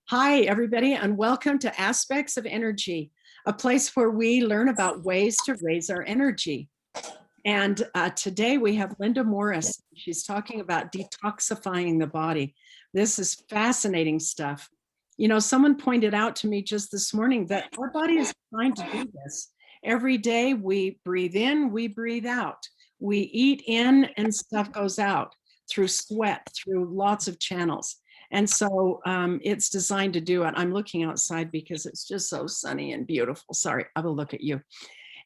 Hi, everybody, and welcome to Aspects of Energy, a place where we learn about ways to raise our energy. And today we have Linda Morris. She's talking about detoxifying the body. This is fascinating stuff. You know, someone pointed out to me just this morning that our body is trying to do this. Every day we breathe in, we breathe out. We eat in and stuff goes out through sweat, through lots of channels. And so it's designed to do it. I'm looking outside because it's just so sunny and beautiful. Sorry, I will look at you.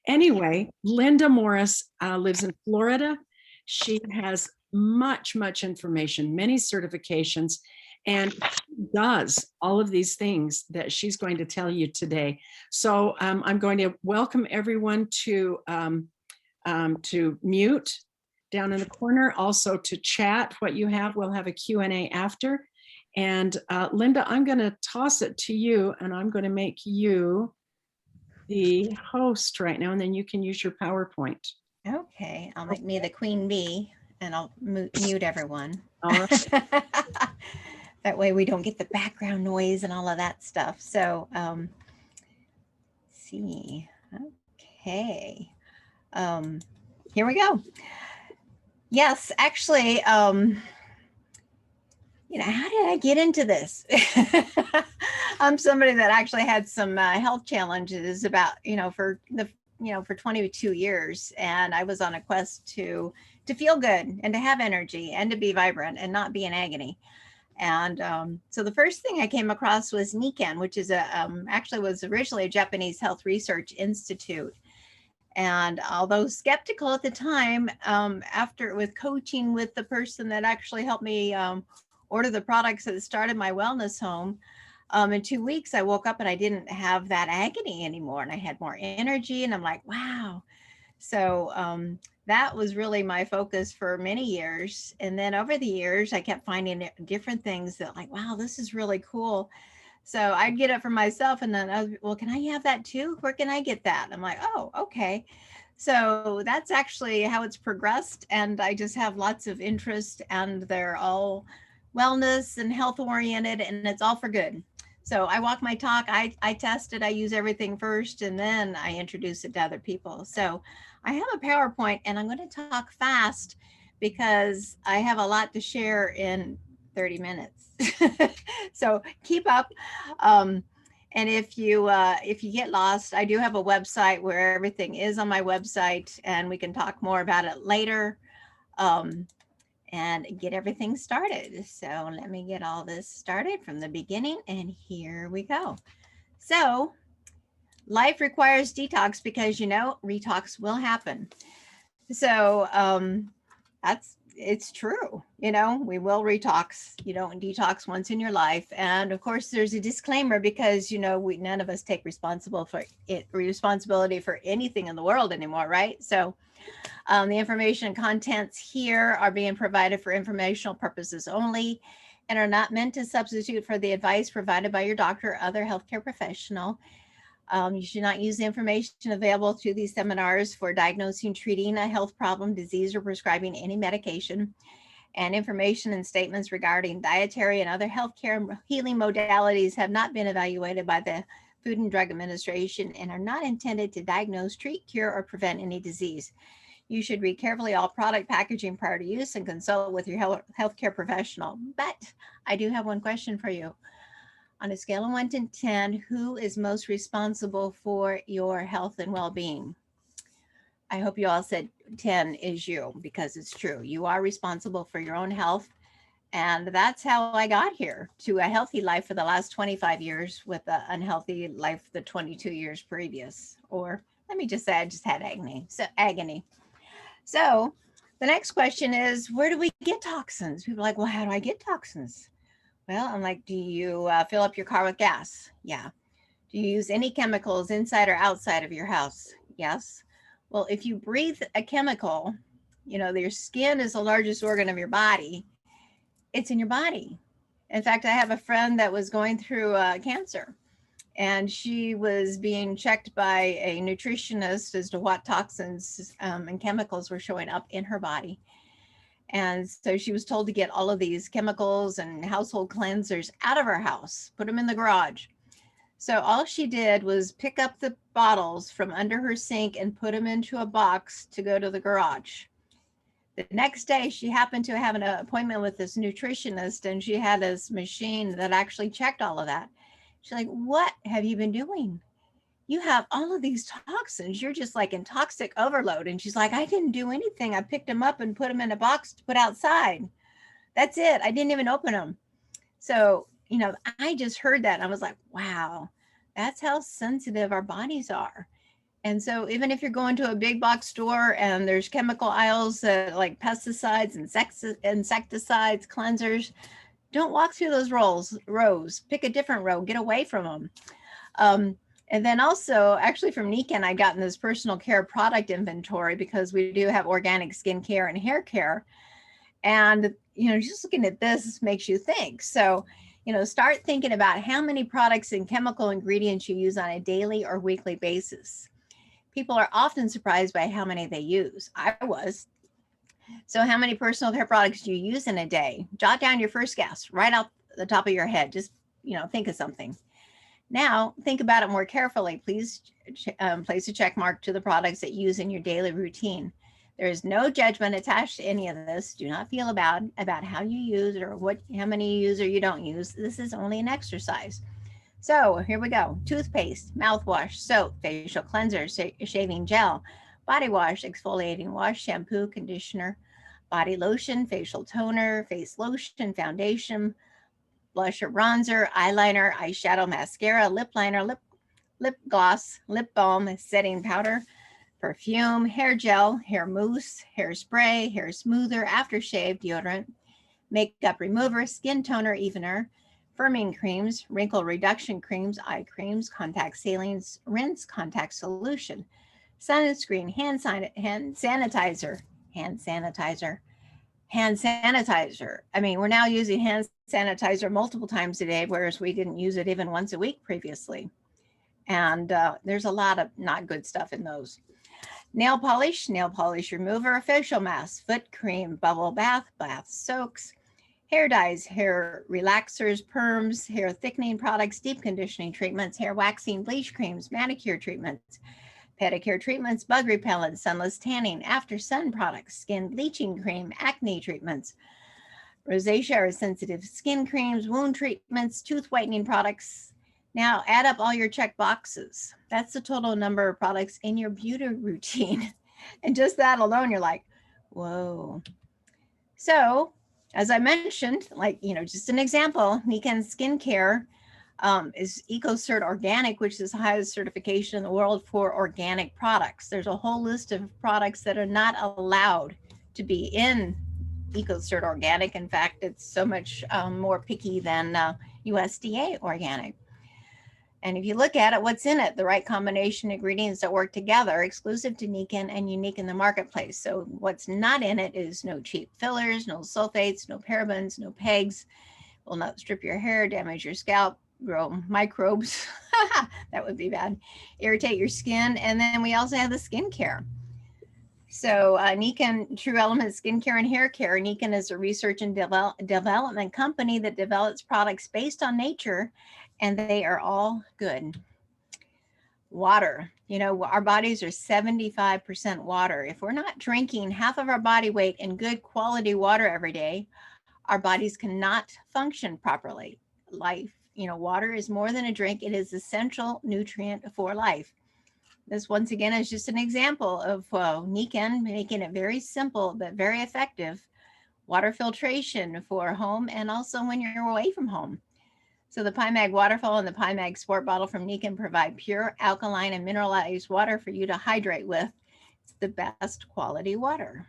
Anyway, Linda Morris lives in Florida. She has much information, many certifications, and she does all of these things that she's going to tell you today. So I'm going to welcome everyone to mute down in the corner, also to chat what you have. We'll have a Q&A after. And Linda, I'm going to toss it to you, and I'm going to make you the host right now, and then you can use your PowerPoint. Okay, I'll make me the queen bee, and I'll mute everyone. All right. That way we don't get the background noise and all of that stuff. So, let's see. Okay. Here we go. Yes, actually, how did I get into this? I'm somebody that actually had some health challenges about, for 22 years. And I was on a quest to feel good and to have energy and to be vibrant and not be in agony. And so the first thing I came across was Nikken, which is actually was originally a Japanese health research institute. And although skeptical at the time, after with coaching with the person that actually helped me order the products that started my wellness home, in 2 weeks, I woke up and I didn't have that agony anymore, and I had more energy, and I'm like, wow. So that was really my focus for many years. And then over the years, I kept finding different things that like, wow, this is really cool. So I'd get it for myself, and then I was, well, can I have that too? Where can I get that? I'm like, oh, okay. So that's actually how it's progressed. And I just have lots of interest, and they're all wellness and health oriented, and it's all for good. So I walk my talk, I test it, I use everything first, and then I introduce it to other people. So I have a PowerPoint, and I'm going to talk fast because I have a lot to share in 30 minutes. So keep up. And if you get lost, I do have a website where everything is on my website, and we can talk more about it later. And get everything started. So let me get all this started from the beginning, and here we go. So life requires detox because, retox will happen. So it's true. We will retox. You don't detox once in your life. And of course, there's a disclaimer because, none of us take responsibility for anything in the world anymore, right? So the information and contents here are being provided for informational purposes only and are not meant to substitute for the advice provided by your doctor or other healthcare professional. You should not use the information available through these seminars for diagnosing, treating a health problem, disease, or prescribing any medication. And information and statements regarding dietary and other healthcare and healing modalities have not been evaluated by the Food and Drug Administration and are not intended to diagnose, treat, cure, or prevent any disease. You should read carefully all product packaging prior to use and consult with your healthcare professional. But I do have one question for you. On a scale of 1 to 10, who is most responsible for your health and well-being? I hope you all said 10 is you, because it's true. You are responsible for your own health. And that's how I got here to a healthy life for the last 25 years with an unhealthy life the 22 years previous. Or let me just say I just had agony. So the next question is, where do we get toxins? People are like, well, how do I get toxins? Well, I'm like, do you fill up your car with gas? Yeah. Do you use any chemicals inside or outside of your house? Yes. Well, if you breathe a chemical, your skin is the largest organ of your body. It's in your body. In fact, I have a friend that was going through cancer, and she was being checked by a nutritionist as to what toxins and chemicals were showing up in her body. And so she was told to get all of these chemicals and household cleansers out of her house, put them in the garage. So all she did was pick up the bottles from under her sink and put them into a box to go to the garage. The next day, she happened to have an appointment with this nutritionist, and she had this machine that actually checked all of that. She's like, "What have you been doing? You have all of these toxins. You're just like in toxic overload." And she's like, "I didn't do anything. I picked them up and put them in a box to put outside. That's it. I didn't even open them." So, I just heard that and I was like, wow, that's how sensitive our bodies are. And so even if you're going to a big box store and there's chemical aisles like pesticides, insecticides, cleansers, don't walk through those rows. Pick a different row. Get away from them. And then also, actually from Nikken, I got in this personal care product inventory because we do have organic skincare and hair care. And, just looking at this makes you think. So, start thinking about how many products and chemical ingredients you use on a daily or weekly basis. People are often surprised by how many they use. I was. So how many personal care products do you use in a day? Jot down your first guess right out the top of your head. Just, think of something. Now, think about it more carefully. Please place a check mark to the products that you use in your daily routine. There is no judgment attached to any of this. Do not feel about how you use it or how many you use or you don't use. This is only an exercise. So here we go. Toothpaste, mouthwash, soap, facial cleanser, shaving gel, body wash, exfoliating wash, shampoo, conditioner, body lotion, facial toner, face lotion, foundation, blusher, bronzer, eyeliner, eyeshadow, mascara, lip liner, lip gloss, lip balm, setting powder, perfume, hair gel, hair mousse, hairspray, hair smoother, aftershave, deodorant, makeup remover, skin toner, evener, firming creams, wrinkle reduction creams, eye creams, contact salines, rinse, contact solution, sunscreen, hand sanitizer. I mean, we're now using hand sanitizer multiple times a day, whereas we didn't use it even once a week previously. And there's a lot of not good stuff in those. Nail polish remover, facial mask, foot cream, bubble bath soaks, hair dyes, hair relaxers, perms, hair thickening products, deep conditioning treatments, hair waxing, bleach creams, manicure treatments, pedicure treatments, bug repellent, sunless tanning, after sun products, skin bleaching cream, acne treatments, rosacea or sensitive skin creams, wound treatments, tooth whitening products. Now add up all your check boxes. That's the total number of products in your beauty routine. And just that alone, you're like, whoa. So as I mentioned, just an example, Nikken Skincare is EcoCert Organic, which is the highest certification in the world for organic products. There's a whole list of products that are not allowed to be in EcoCert Organic. In fact, it's so much more picky than USDA Organic. And if you look at it, what's in it? The right combination of ingredients that work together, exclusive to Nikken and unique in the marketplace. So what's not in it is no cheap fillers, no sulfates, no parabens, no pegs, will not strip your hair, damage your scalp, grow microbes. That would be bad. Irritate your skin. And then we also have the skincare. So Nikken True Element Skincare and Hair Care. Nikken is a research and development company that develops products based on nature, and they are all good. Water. Our bodies are 75% water. If we're not drinking half of our body weight in good quality water every day, our bodies cannot function properly. Water is more than a drink. It is essential nutrient for life. This, once again, is just an example of Nikken making it very simple but very effective water filtration for home and also when you're away from home. So the PiMag Waterfall and the PiMag Sport Bottle from Nikken provide pure, alkaline, and mineralized water for you to hydrate with. It's the best quality water.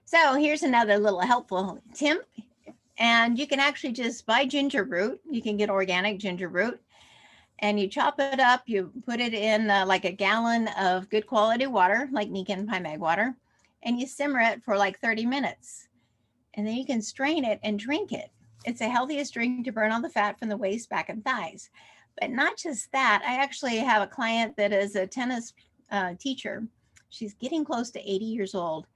So here's another little helpful tip. And you can actually just buy ginger root. You can get organic ginger root. And you chop it up, you put it in like a gallon of good quality water, like Nikken PiMag water, and you simmer it for like 30 minutes. And then you can strain it and drink it. It's the healthiest drink to burn all the fat from the waist, back, and thighs. But not just that, I actually have a client that is a tennis teacher. She's getting close to 80 years old.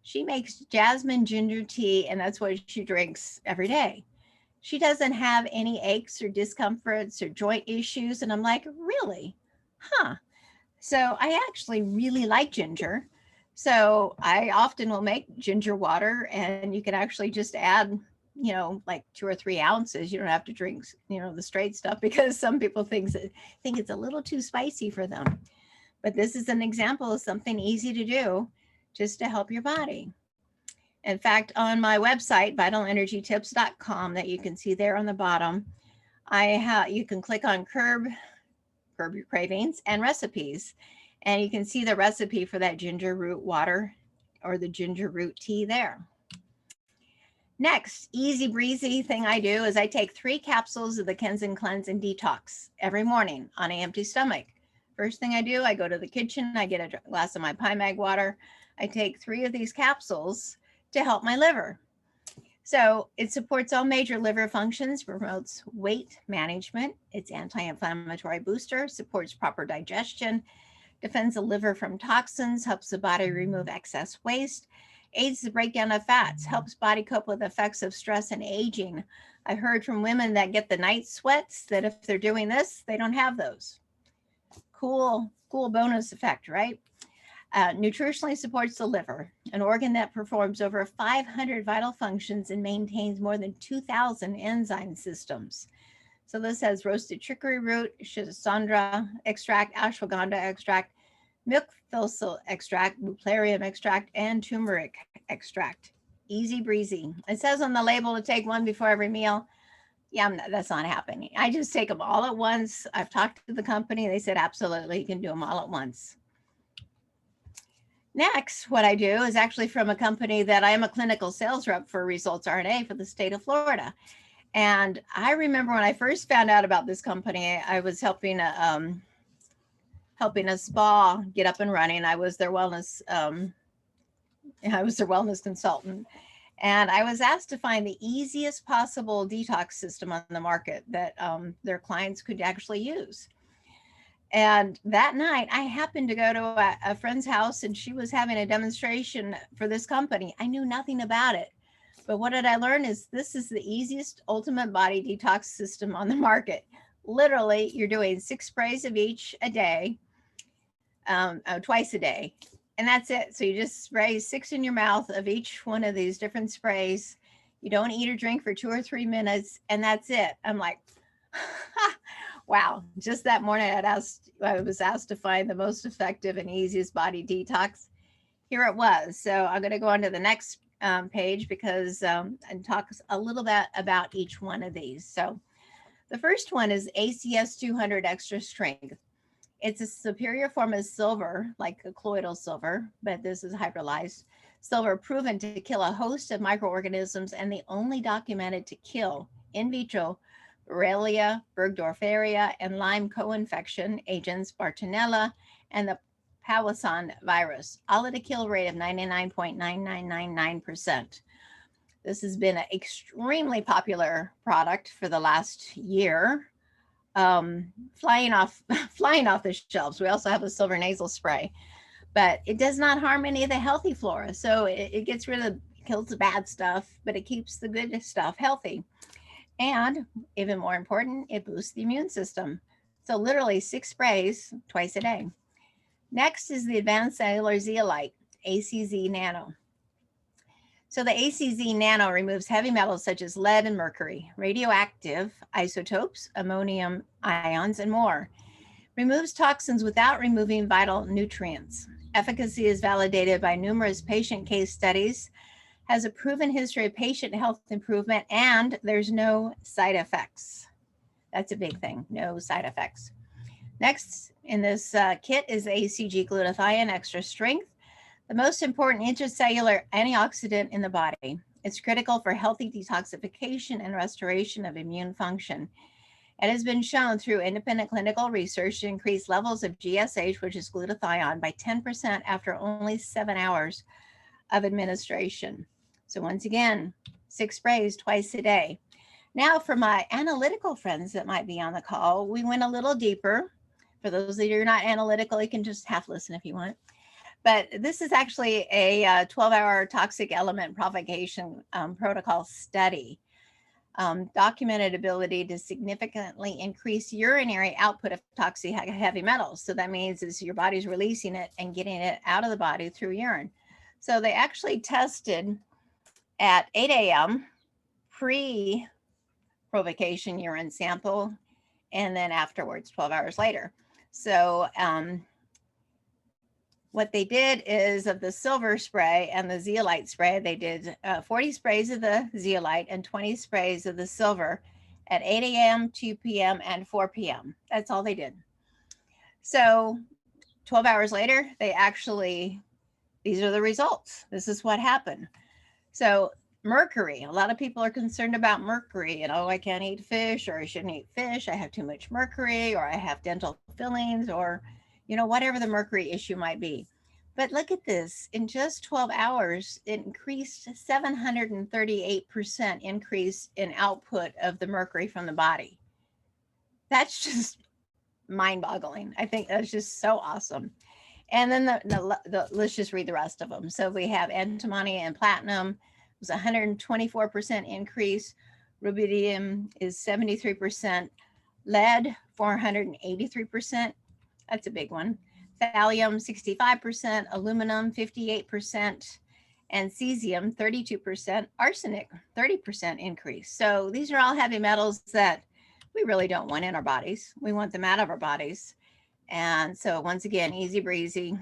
She makes jasmine ginger tea, and that's what she drinks every day. She doesn't have any aches or discomforts or joint issues. And I'm like, really? Huh. So I actually really like ginger. So I often will make ginger water, and you can actually just add, like 2 or 3 ounces. You don't have to drink, the straight stuff, because some people think it's a little too spicy for them. But this is an example of something easy to do just to help your body. In fact, on my website, vitalenergytips.com, that you can see there on the bottom, you can click on curb your cravings and recipes. And you can see the recipe for that ginger root water or the ginger root tea there. Next, easy breezy thing I do is I take 3 capsules of the Cleanse and Detox every morning on an empty stomach. First thing I do, I go to the kitchen, I get a glass of my PiMag water. I take 3 of these capsules to help my liver. So it supports all major liver functions, promotes weight management, it's anti-inflammatory booster, supports proper digestion, defends the liver from toxins, helps the body remove excess waste, aids the breakdown of fats, helps body cope with effects of stress and aging. I heard from women that get the night sweats that if they're doing this, they don't have those. Cool bonus effect, right? Nutritionally supports the liver, an organ that performs over 500 vital functions and maintains more than 2,000 enzyme systems. So this has roasted chicory root, schisandra extract, ashwagandha extract, milk thistle extract, buplarium extract, and turmeric extract. Easy breezy. It says on the label to take 1 before every meal. Yeah, that's not happening. I just take them all at once. I've talked to the company. They said, absolutely, you can do them all at once. Next, what I do is actually from a company that I am a clinical sales rep for ResultsRNA for the state of Florida. And I remember when I first found out about this company, I was helping a spa get up and running. I was their wellness consultant. And I was asked to find the easiest possible detox system on the market that their clients could actually use. And that night, I happened to go to a friend's house, and she was having a demonstration for this company. I knew nothing about it. But what did I learn is this is the easiest ultimate body detox system on the market. Literally, you're doing 6 sprays of each a day, twice a day. And that's it. So you just spray 6 in your mouth of each one of these different sprays. You don't eat or drink for 2 or 3 minutes, and that's it. I'm like, wow. Just that morning, I was asked to find the most effective and easiest body detox. Here it was. So I'm going to go on to the next page because and talk a little bit about each one of these. So the first one is ACS 200 Extra Strength. It's a superior form of silver, like a colloidal silver, but this is hydrolyzed silver, proven to kill a host of microorganisms and the only documented to kill in vitro Borrelia, Burgdorferi, and Lyme co-infection agents, Bartonella, and the Powassan virus, all at a kill rate of 99.9999%. This has been an extremely popular product for the last year, flying off the shelves. We also have a silver nasal spray, but it does not harm any of the healthy flora. So it gets rid of, kills the bad stuff, but it keeps the good stuff healthy. And even more important, it boosts the immune system. So literally 6 sprays twice a day. Next is the Advanced Cellular Zeolite, ACZ Nano. So the ACZ Nano removes heavy metals such as lead and mercury, radioactive isotopes, ammonium ions, and more. Removes toxins without removing vital nutrients. Efficacy is validated by numerous patient case studies, has a proven history of patient health improvement, and there's no side effects. That's a big thing, no side effects. Next in this kit is ACG Glutathione Extra Strength, the most important intracellular antioxidant in the body. It's critical for healthy detoxification and restoration of immune function. It has been shown through independent clinical research to increase levels of GSH, which is glutathione, by 10% after only 7 hours of administration. So once again, 6 sprays twice a day. Now for my analytical friends that might be on the call, we went a little deeper. For those of you who are not analytical, you can just half listen if you want. But this is actually a 12-hour toxic element provocation protocol study. Documented ability to significantly increase urinary output of toxic heavy metals. So that means is your body's releasing it and getting it out of the body through urine. So they actually tested at 8 a.m. pre-provocation urine sample, and then afterwards, 12 hours later. So what they did is of the silver spray and the zeolite spray, they did 40 sprays of the zeolite and 20 sprays of the silver at 8 a.m., 2 p.m., and 4 p.m. That's all they did. So 12 hours later, these are the results. This is what happened. So mercury, a lot of people are concerned about mercury. I can't eat fish, or I shouldn't eat fish. I have too much mercury, or I have dental fillings, or whatever the mercury issue might be. But look at this. In just 12 hours, it increased 738% increase in output of the mercury from the body. That's just mind-boggling. I think that's just so awesome. And then let's just read the rest of them. So we have antimony and platinum. It was 124% increase. Rubidium is 73%. Lead, 483%. That's a big one. Thallium, 65%. Aluminum, 58%. And cesium, 32%. Arsenic, 30% increase. So these are all heavy metals that we really don't want in our bodies. We want them out of our bodies. And so once again, easy breezy.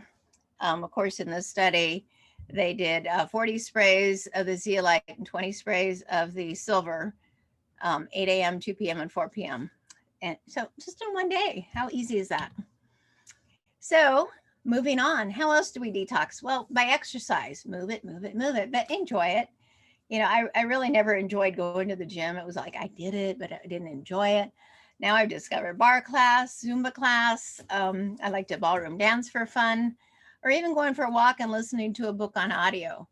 Of course, in this study, they did 40 sprays of the zeolite and 20 sprays of the silver, 8 a.m., 2 p.m., and 4 p.m. And so just in one day, how easy is that? So moving on, how else do we detox? Well, by exercise, move it, but enjoy it. I really never enjoyed going to the gym. It was like I did it, but I didn't enjoy it. Now I've discovered bar class, Zumba class. I like to ballroom dance for fun, or even going for a walk and listening to a book on audio.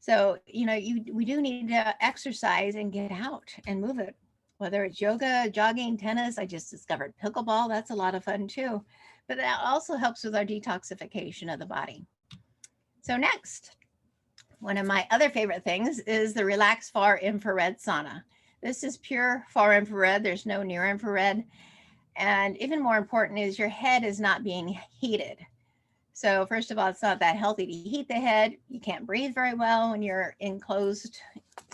So, we do need to exercise and get out and move it, whether it's yoga, jogging, tennis. I just discovered pickleball. That's a lot of fun too. But that also helps with our detoxification of the body. So next, one of my other favorite things is the Relax Far Infrared Sauna. This is pure far infrared. There's no near infrared. And even more important is your head is not being heated. So first of all, it's not that healthy to heat the head. You can't breathe very well when you're enclosed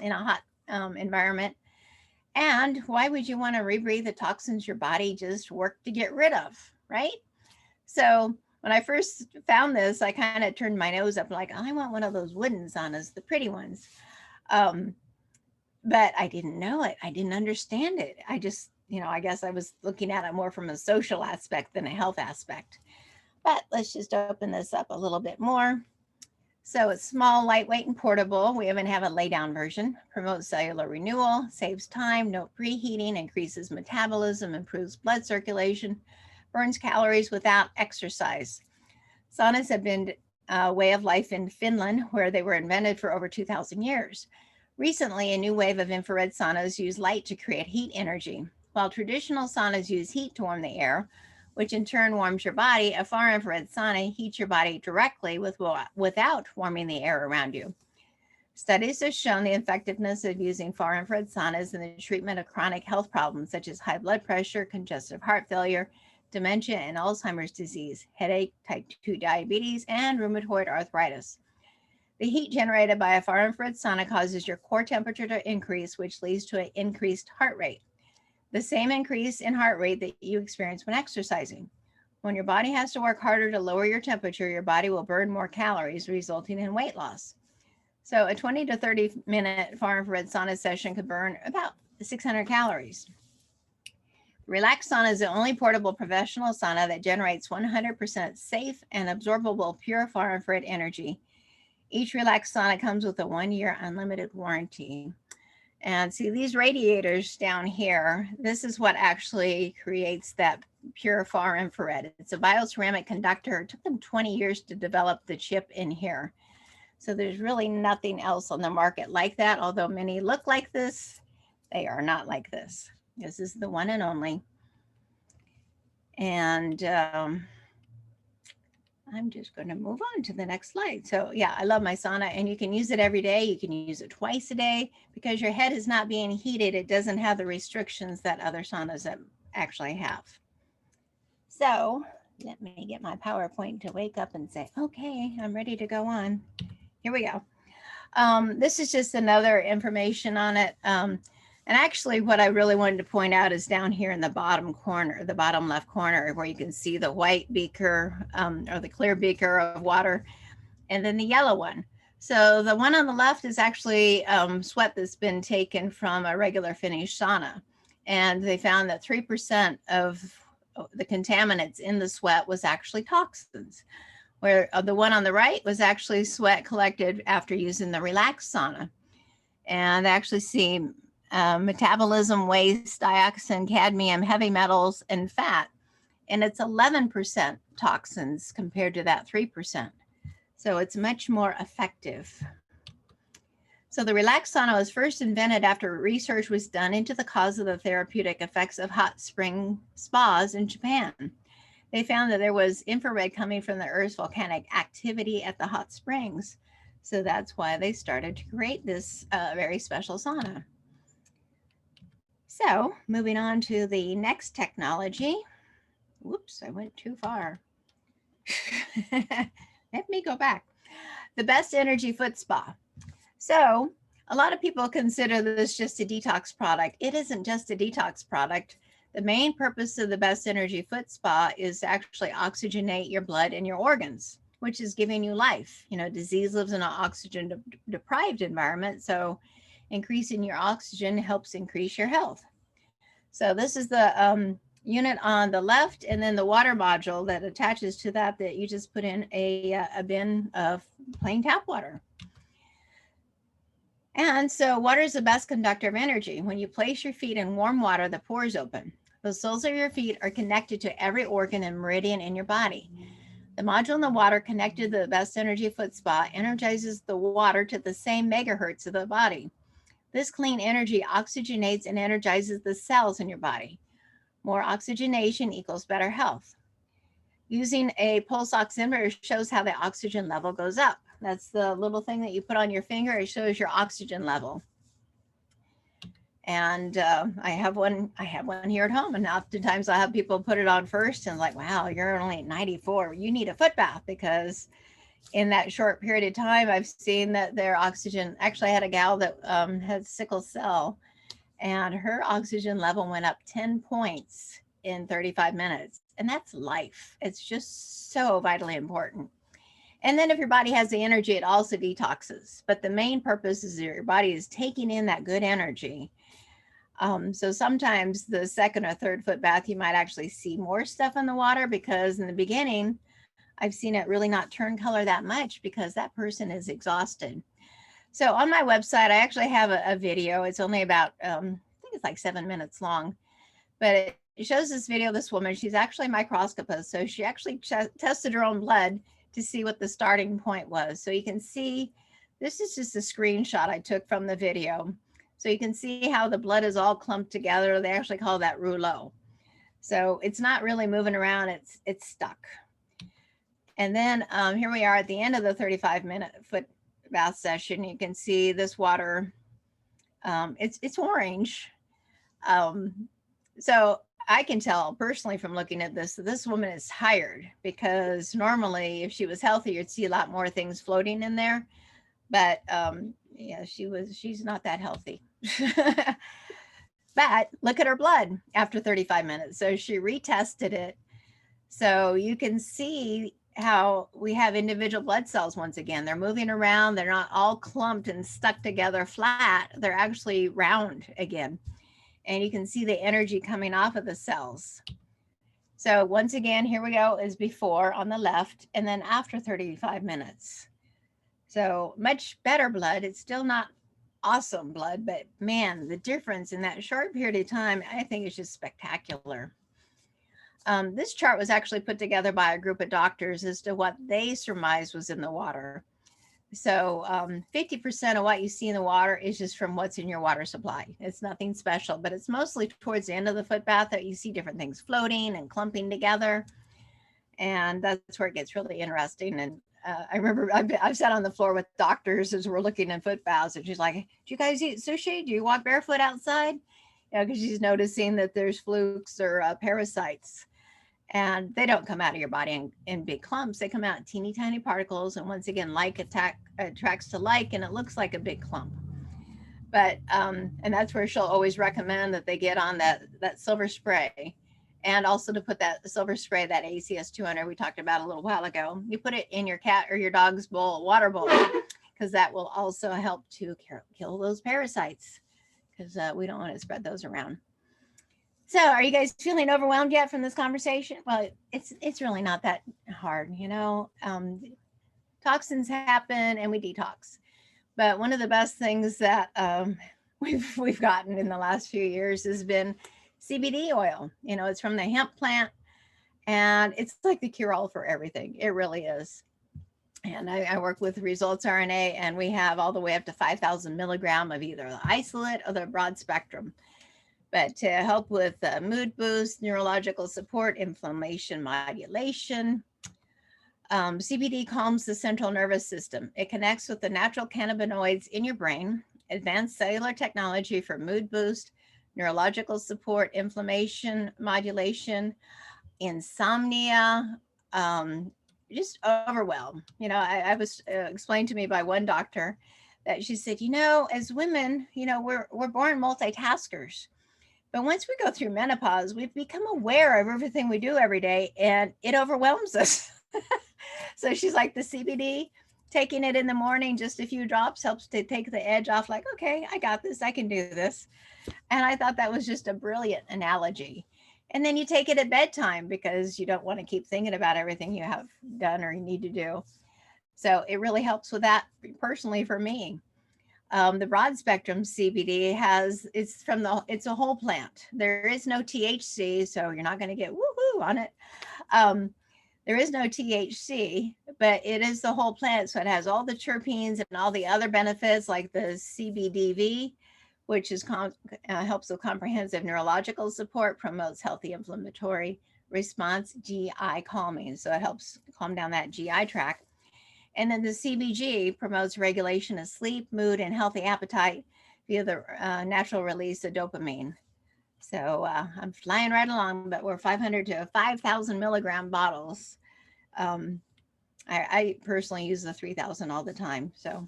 in a hot environment. And why would you want to rebreathe the toxins your body just worked to get rid of, right? So when I first found this, I kind of turned my nose up like, I want one of those wooden saunas, the pretty ones. But I didn't know it. I didn't understand it. I just, I guess I was looking at it more from a social aspect than a health aspect. But let's just open this up a little bit more. So it's small, lightweight, and portable. We even have a lay down version. Promotes cellular renewal, saves time, no preheating, increases metabolism, improves blood circulation, burns calories without exercise. Saunas have been a way of life in Finland, where they were invented for over 2,000 years. Recently, a new wave of infrared saunas use light to create heat energy. While traditional saunas use heat to warm the air, which in turn warms your body, a far infrared sauna heats your body directly without warming the air around you. Studies have shown the effectiveness of using far infrared saunas in the treatment of chronic health problems such as high blood pressure, congestive heart failure, dementia and Alzheimer's disease, headache, type 2 diabetes, and rheumatoid arthritis. The heat generated by a far infrared sauna causes your core temperature to increase, which leads to an increased heart rate. The same increase in heart rate that you experience when exercising. When your body has to work harder to lower your temperature, your body will burn more calories, resulting in weight loss. So a 20 to 30 minute far infrared sauna session could burn about 600 calories. Relax Sauna is the only portable professional sauna that generates 100% safe and absorbable pure far infrared energy. Each Relax Sauna comes with a 1-year unlimited warranty. And see these radiators down here, this is what actually creates that pure far infrared. It's a bioceramic conductor. It took them 20 years to develop the chip in here. So there's really nothing else on the market like that. Although many look like this, they are not like this. This is the one and only. And I'm just going to move on to the next slide. So yeah, I love my sauna, and you can use it every day. You can use it twice a day because your head is not being heated. It doesn't have the restrictions that other saunas that actually have. So let me get my PowerPoint to wake up and say, okay, I'm ready to go on. Here we go. This is just another information on it. And actually what I really wanted to point out is down here in the bottom corner, the bottom left corner, where you can see the white beaker or the clear beaker of water, and then the yellow one. So the one on the left is actually sweat that's been taken from a regular Finnish sauna. And they found that 3% of the contaminants in the sweat was actually toxins, where the one on the right was actually sweat collected after using the relaxed sauna. And they actually see metabolism, waste, dioxin, cadmium, heavy metals, and fat. And it's 11% toxins compared to that 3%. So it's much more effective. So the relaxed sauna was first invented after research was done into the cause of the therapeutic effects of hot spring spas in Japan. They found that there was infrared coming from the Earth's volcanic activity at the hot springs. So that's why they started to create this very special sauna. So moving on to the next technology. Whoops, I went too far. Let me go back. The best energy foot spa. So a lot of people consider this just a detox product. It isn't just a detox product. The main purpose of the best energy foot spa is to actually oxygenate your blood and your organs, which is giving you life. You know, disease lives in an oxygen deprived environment. So increasing your oxygen helps increase your health. So this is the unit on the left, and then the water module that attaches to that you just put in a bin of plain tap water. And so water is the best conductor of energy. When you place your feet in warm water, the pores open. The soles of your feet are connected to every organ and meridian in your body. The module in the water connected to the best energy foot spa energizes the water to the same megahertz of the body. This clean energy oxygenates and energizes the cells in your body. More oxygenation equals better health. Using a pulse oximeter shows how the oxygen level goes up. That's the little thing that you put on your finger. It shows your oxygen level. And I have one here at home, and oftentimes I have people put it on first and like, wow, you're only at 94. You need a foot bath, because in that short period of time, I've seen that their oxygen, actually I had a gal that had sickle cell, and her oxygen level went up 10 points in 35 minutes. And that's life. It's just so vitally important. And then if your body has the energy, it also detoxes. But the main purpose is that your body is taking in that good energy. So sometimes the second or third foot bath, you might actually see more stuff in the water, because in the beginning, I've seen it really not turn color that much because that person is exhausted. So on my website, I actually have a video. It's only about, I think it's like 7 minutes long, but it shows this video of this woman. She's actually a microscopist. So she actually tested her own blood to see what the starting point was. So you can see, this is just a screenshot I took from the video. So you can see how the blood is all clumped together. They actually call that rouleau. So it's not really moving around, it's stuck. And then here we are at the end of the 35-minute foot bath session. You can see this water, it's orange. So I can tell personally from looking at this, that this woman is tired, because normally if she was healthy, you'd see a lot more things floating in there. But yeah, she's not that healthy. But look at her blood after 35 minutes. So she retested it. So you can see how we have individual blood cells. Once again, they're moving around. They're not all clumped and stuck together flat. They're actually round again. And you can see the energy coming off of the cells. So once again, here we go, is before on the left, and then after 35 minutes. So much better blood. It's still not awesome blood, but man, the difference in that short period of time, I think is just spectacular. This chart was actually put together by a group of doctors as to what they surmised was in the water. So 50% of what you see in the water is just from what's in your water supply. It's nothing special, but it's mostly towards the end of the foot bath that you see different things floating and clumping together. And that's where it gets really interesting. And I remember I've sat on the floor with doctors as we're looking in foot baths, and she's like, "Do you guys eat sushi? Do you walk barefoot outside?" You know, because she's noticing that there's flukes or parasites, and they don't come out of your body in big clumps. They come out in teeny tiny particles, and once again, like attracts to like, and it looks like a big clump. But and that's where she'll always recommend that they get on that silver spray, and also to put that silver spray, that ACS 200 we talked about a little while ago. You put it in your cat or your dog's water bowl, because that will also help to kill those parasites, because we don't want to spread those around. So, are you guys feeling overwhelmed yet from this conversation? Well, it's really not that hard, you know. Toxins happen, and we detox. But one of the best things that we've gotten in the last few years has been CBD oil. You know, it's from the hemp plant, and it's like the cure-all for everything. It really is. And I work with ResultsRNA, and we have all the way up to 5,000 milligram of either the isolate or the broad spectrum. But to help with mood boost, neurological support, inflammation modulation, CBD calms the central nervous system. It connects with the natural cannabinoids in your brain, advanced cellular technology for mood boost, neurological support, inflammation modulation, insomnia, just overwhelm. You know, I was explained to me by one doctor that she said, you know, as women, you know, we're born multitaskers. But once we go through menopause, we've become aware of everything we do every day, and it overwhelms us. So she's like, the CBD, taking it in the morning, just a few drops helps to take the edge off, like, okay, I got this, I can do this. And I thought that was just a brilliant analogy. And then you take it at bedtime because you don't want to keep thinking about everything you have done or you need to do. So it really helps with that personally for me. The broad spectrum CBD it's a whole plant. There is no THC, so you're not going to get woohoo on it. There is no THC, but it is the whole plant. So it has all the terpenes and all the other benefits, like the CBDV, which is helps with comprehensive neurological support, promotes healthy inflammatory response, GI calming. So it helps calm down that GI tract. And then the CBG promotes regulation of sleep, mood, and healthy appetite via the natural release of dopamine. So I'm flying right along, but we're 500 to 5,000 milligram bottles. I personally use the 3,000 all the time. So,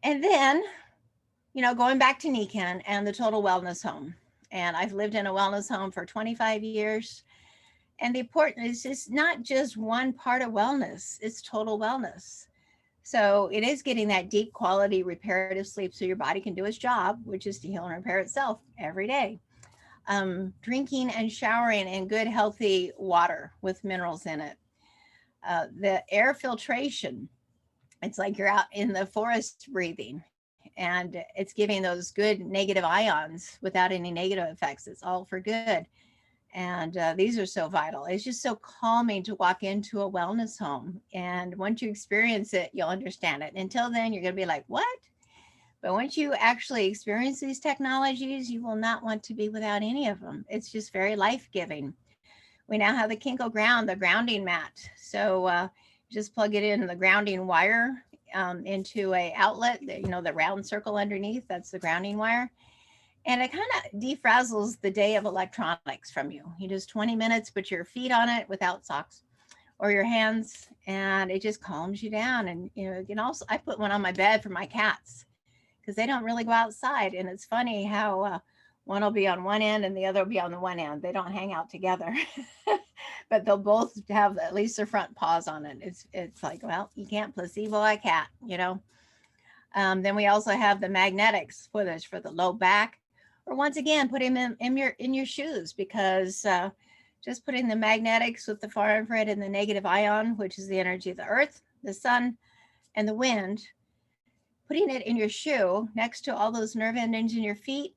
and then, you know, going back to Nikken and the total wellness home. And I've lived in a wellness home for 25 years. And the important is just not just one part of wellness, it's total wellness. So it is getting that deep quality reparative sleep so your body can do its job, which is to heal and repair itself every day. Drinking and showering in good, healthy water with minerals in it. The air filtration, it's like you're out in the forest breathing, and it's giving those good negative ions without any negative effects. It's all for good. And these are so vital. It's just so calming to walk into a wellness home. And once you experience it, you'll understand it. Until then, you're going to be like, what? But once you actually experience these technologies, you will not want to be without any of them. It's just very life-giving. We now have the Nikken Co ground, the grounding mat. So just plug it in the grounding wire into a outlet, you know, the round circle underneath, that's the grounding wire. And it kind of defrazzles the day of electronics from you. You just 20 minutes, put your feet on it without socks or your hands, and it just calms you down. And, you know, you can also, I put one on my bed for my cats because they don't really go outside. And it's funny how one will be on one end and the other will be on the one end. They don't hang out together, but they'll both have at least their front paws on it. It's like, well, you can't placebo a cat, you know. Then we also have the magnetics, whether it's for the low back, or once again, put him in your shoes, because just putting the magnetics with the far infrared and the negative ion, which is the energy of the earth, the sun, and the wind, putting it in your shoe next to all those nerve endings in your feet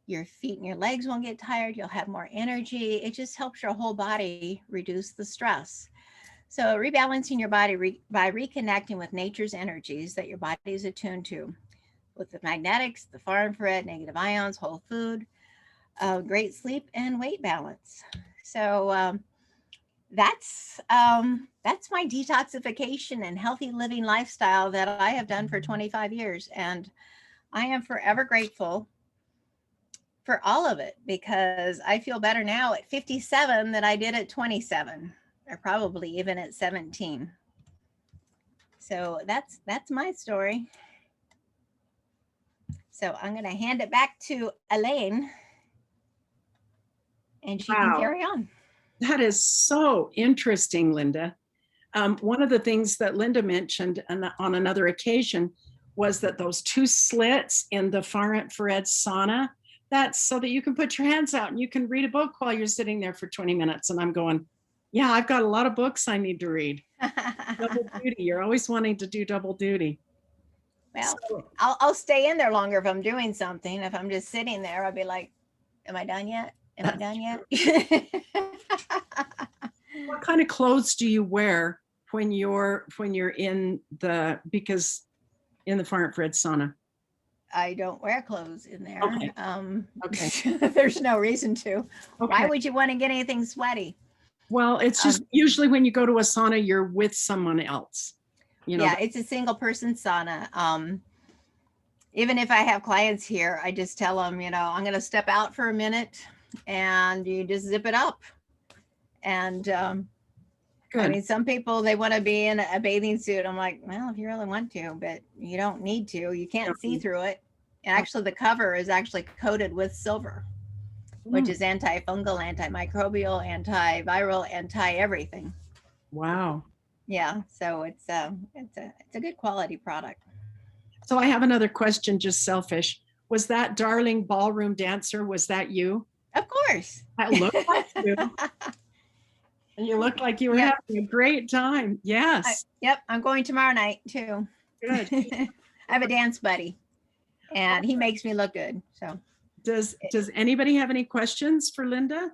and your legs won't get tired. You'll have more energy. It just helps your whole body reduce the stress. So rebalancing your body by reconnecting with nature's energies that your body is attuned to, with the magnetics, the far infrared, negative ions, whole food, great sleep, and weight balance. So that's my detoxification and healthy living lifestyle that I have done for 25 years. And I am forever grateful for all of it, because I feel better now at 57 than I did at 27, or probably even at 17. So that's my story. So I'm going to hand it back to Elaine, and she can Wow. carry on. That is so interesting, Linda. One of the things that Linda mentioned on another occasion was that those 2 slits in the far infrared sauna, that's so that you can put your hands out and you can read a book while you're sitting there for 20 minutes. And I'm going, yeah, I've got a lot of books I need to read. Double duty. You're always wanting to do double duty. Well, so, I'll stay in there longer if I'm doing something. If I'm just sitting there, I'll be like, am I done yet? Am I done yet? What kind of clothes do you wear when you're in the, because in the far infrared sauna? I don't wear clothes in there. Okay. Okay. There's no reason to. Okay. Why would you want to get anything sweaty? Well, it's just usually when you go to a sauna, you're with someone else. You know. Yeah, it's a single person sauna. Even if I have clients here, I just tell them, I'm going to step out for a minute, and you just zip it up. And I mean, some people, they want to be in a bathing suit. I'm like, well, if you really want to, but you don't need to. You can't see through it. And actually, the cover is actually coated with silver, which is antifungal, antimicrobial, antiviral, anti-everything. Wow. Yeah, so it's a good quality product. So I have another question, just selfish. Was that darling ballroom dancer, was that you? Of course. That looked like you. And you looked like you were having a great time. Yes. Yep, I'm going tomorrow night too. Good. I have a dance buddy, and he makes me look good. So does anybody have any questions for Linda?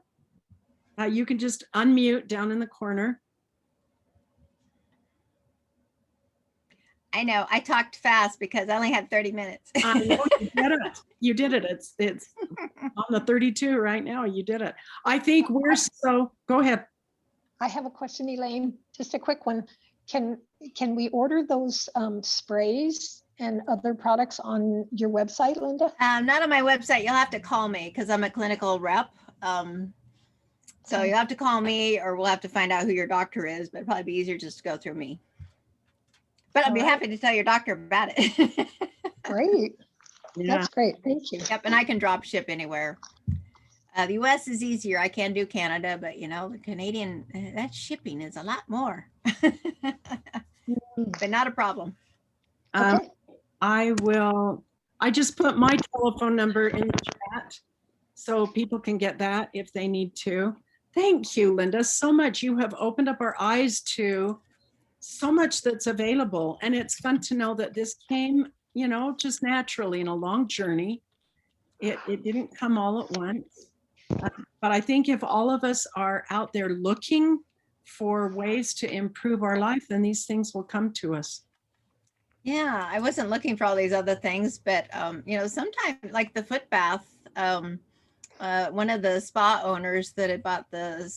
You can just unmute down in the corner. I know I talked fast because I only had 30 minutes. I know you did it. You did it. It's on the 32 right now. You did it. I think we're so. Go ahead. I have a question, Elaine. Just a quick one. Can we order those sprays and other products on your website, Linda? Not on my website. You'll have to call me because I'm a clinical rep. So you'll have to call me, or we'll have to find out who your doctor is. But it'd probably be easier just to go through me. But I'd be happy to tell your doctor about it. Great. Yeah. That's great. Thank you. Yep. And I can drop ship anywhere. The US is easier. I can do Canada, but the Canadian, that shipping is a lot more. But not a problem. Okay. I just put my telephone number in the chat so people can get that if they need to. Thank you, Linda, so much. You have opened up our eyes to so much that's available. And it's fun to know that this came, just naturally in a long journey. It didn't come all at once. But I think if all of us are out there looking for ways to improve our life, then these things will come to us. Yeah, I wasn't looking for all these other things, but sometimes like the foot bath, one of the spa owners that had bought the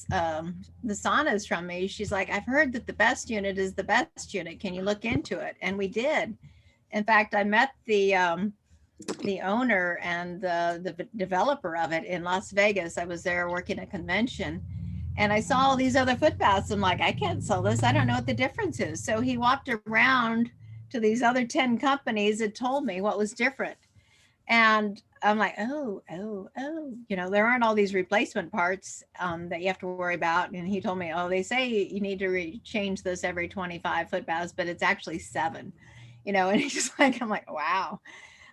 saunas from me, she's like, I've heard that the best unit is the best unit. Can you look into it? And we did. In fact, I met the owner and the developer of it in Las Vegas. I was there working a convention, and I saw all these other foot baths. I'm like, I can't sell this. I don't know what the difference is. So he walked around to these other 10 companies and told me what was different. And I'm like, oh, there aren't all these replacement parts that you have to worry about. And he told me, they say you need to change this every 25 foot baths, but it's actually 7, and he's like, I'm like, wow.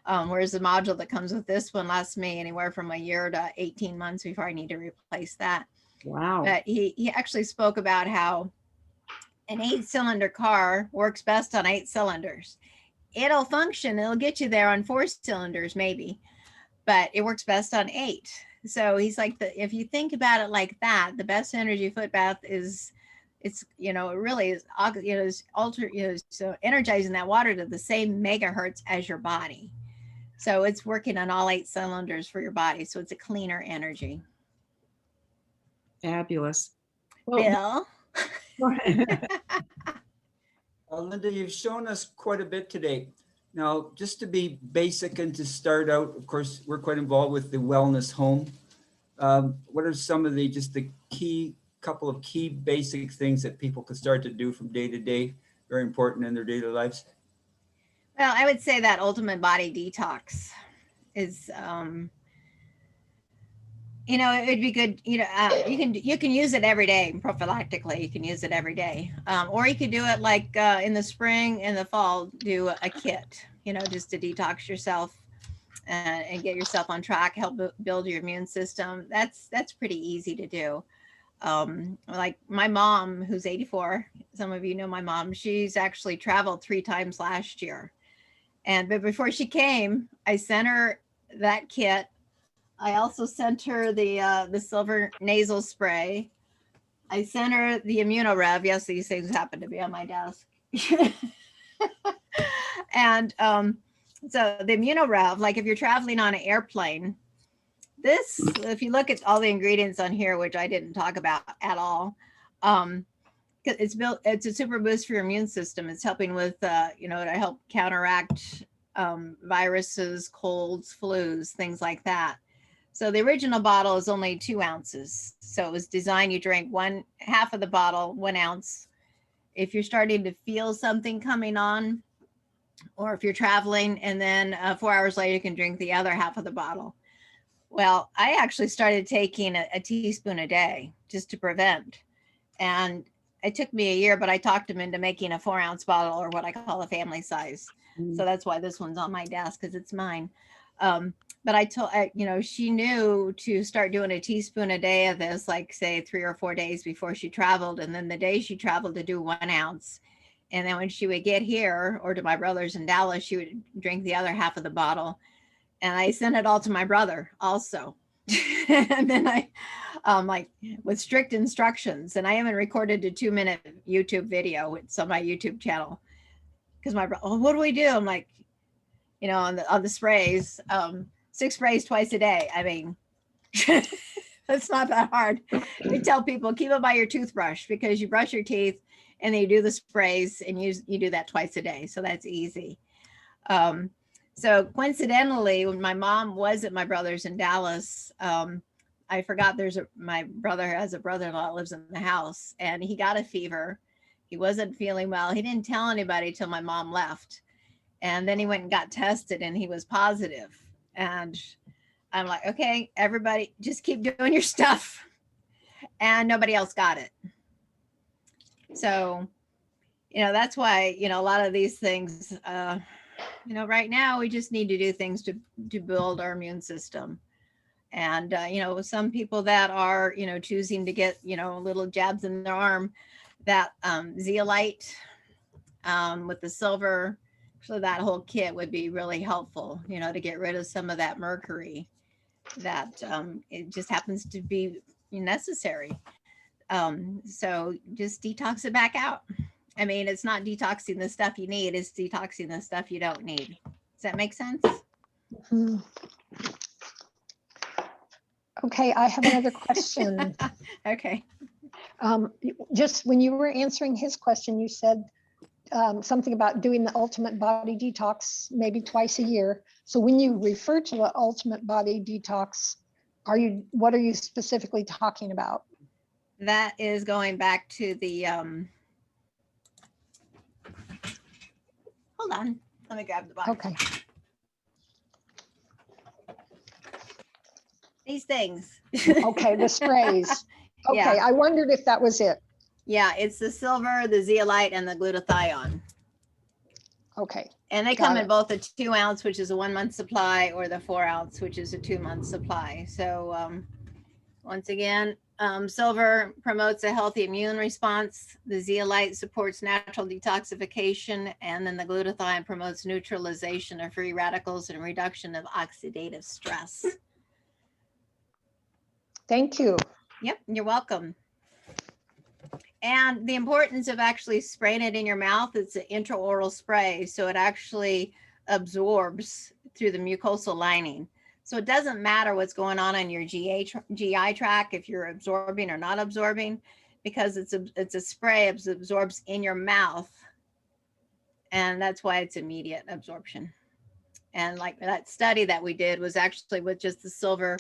Whereas the module that comes with this one lasts me anywhere from a year to 18 months before I need to replace that. Wow. But he actually spoke about how an 8-cylinder car works best on 8 cylinders. It'll function. It'll get you there on 4 cylinders, maybe, but it works best on 8. So he's like, if you think about it like that, the best energy foot bath is, it really is, so energizing that water to the same megahertz as your body. So it's working on all 8 cylinders for your body. So it's a cleaner energy. Fabulous. Well, Bill? Linda, you've shown us quite a bit today. Now, just to be basic and to start out, of course, we're quite involved with the wellness home. What are some of the couple of key basic things that people could start to do from day to day, very important in their daily lives? Well, I would say that ultimate body detox is, it'd be good. You can use it every day prophylactically. You can use it every day, or you could do it like in the spring and the fall. Do a kit, just to detox yourself and get yourself on track. Help build your immune system. That's pretty easy to do. Like my mom, who's 84. Some of you know my mom. She's actually traveled 3 times last year, but before she came, I sent her that kit. I also sent her the silver nasal spray. I sent her the ImmunoRev. Yes, these things happen to be on my desk. And so the ImmunoRev, like if you're traveling on an airplane, if you look at all the ingredients on here, which I didn't talk about at all, it's a super boost for your immune system. It's helping with, to help counteract viruses, colds, flus, things like that. So the original bottle is only 2 ounces. So it was designed, you drink half of the bottle, 1 ounce. If you're starting to feel something coming on, or if you're traveling, and then 4 hours later, you can drink the other half of the bottle. Well, I actually started taking a teaspoon a day just to prevent. And it took me a year, but I talked him into making a 4 ounce bottle, or what I call a family size. So that's why this one's on my desk, because it's mine. But I told, she knew to start doing a teaspoon a day of this, like say 3 or 4 days before she traveled. And then the day she traveled, to do 1 ounce. And then when she would get here, or to my brother's in Dallas, she would drink the other half of the bottle. And I sent it all to my brother also. And then I, like with strict instructions, and I even recorded a 2-minute YouTube video. It's on my YouTube channel. Because my brother, what do we do? I'm like, on the sprays, 6 sprays twice a day. I mean, it's not that hard. We tell people, keep it by your toothbrush, because you brush your teeth and then you do the sprays, and you do that twice a day. So that's easy. So coincidentally, when my mom was at my brother's in Dallas, I forgot my brother has a brother-in-law that lives in the house, and he got a fever. He wasn't feeling well. He didn't tell anybody till my mom left. And then he went and got tested, and he was positive. And I'm like, okay, everybody just keep doing your stuff. And nobody else got it. So, that's why, a lot of these things, right now we just need to do things to build our immune system. And, some people that are, choosing to get, little jabs in their arm, that zeolite with the silver, so that whole kit would be really helpful, to get rid of some of that mercury that it just happens to be necessary. So just detox it back out. I mean, it's not detoxing the stuff you need, it's detoxing the stuff you don't need. Does that make sense? Mm-hmm. Okay, I have another question. Okay. Just when you were answering his question, you said something about doing the ultimate body detox maybe twice a year. So when you refer to the ultimate body detox, what are you specifically talking about? That is going back to the, hold on, let me grab the box. Okay. These things. Okay, the sprays. Okay, Yeah. I wondered if that was it. Yeah, it's the silver, the zeolite, and the glutathione. Okay. And they come in both a 2 ounce, which is a 1 month supply, or the 4 ounce, which is a 2 month supply. So once again, silver promotes a healthy immune response. The zeolite supports natural detoxification. And then the glutathione promotes neutralization of free radicals and reduction of oxidative stress. Thank you. Yep, you're welcome. And the importance of actually spraying it in your mouth, it's an intraoral spray. So it actually absorbs through the mucosal lining. So it doesn't matter what's going on in your GI tract, if you're absorbing or not absorbing. because it's a spray, it absorbs in your mouth. And that's why it's immediate absorption. And like that study that we did was actually with just the silver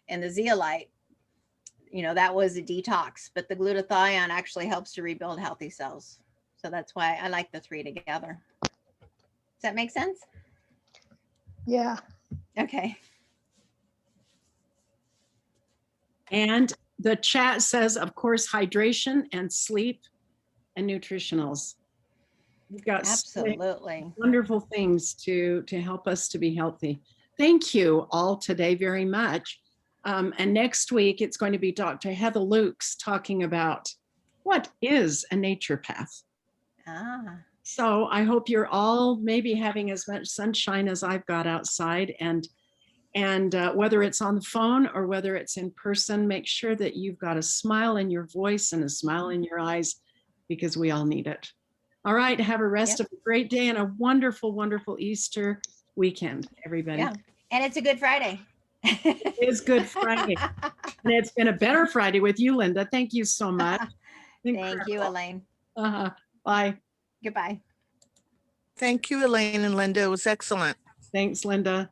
and the zeolite, that was a detox, but the glutathione actually helps to rebuild healthy cells. So that's why I like the three together. Does that make sense? Yeah. Okay. And the chat says, of course, hydration and sleep and nutritionals. We've got so many Absolutely. wonderful things to help us to be healthy. Thank you all today very much. And next week, it's going to be Dr. Heather Lukes talking about what is a naturopath. Ah, So I hope you're all maybe having as much sunshine as I've got outside, and whether it's on the phone or whether it's in person, make sure that you've got a smile in your voice and a smile in your eyes, because we all need it. All right, have a rest of a great day and a wonderful, wonderful Easter weekend, everybody. yeah. And it's a Good Friday. It is Good Friday. And it's been a better Friday with you, Linda. Thank you so much. Thank you, Elaine. Bye. Goodbye. Thank you, Elaine and Linda. It was excellent. Thanks, Linda.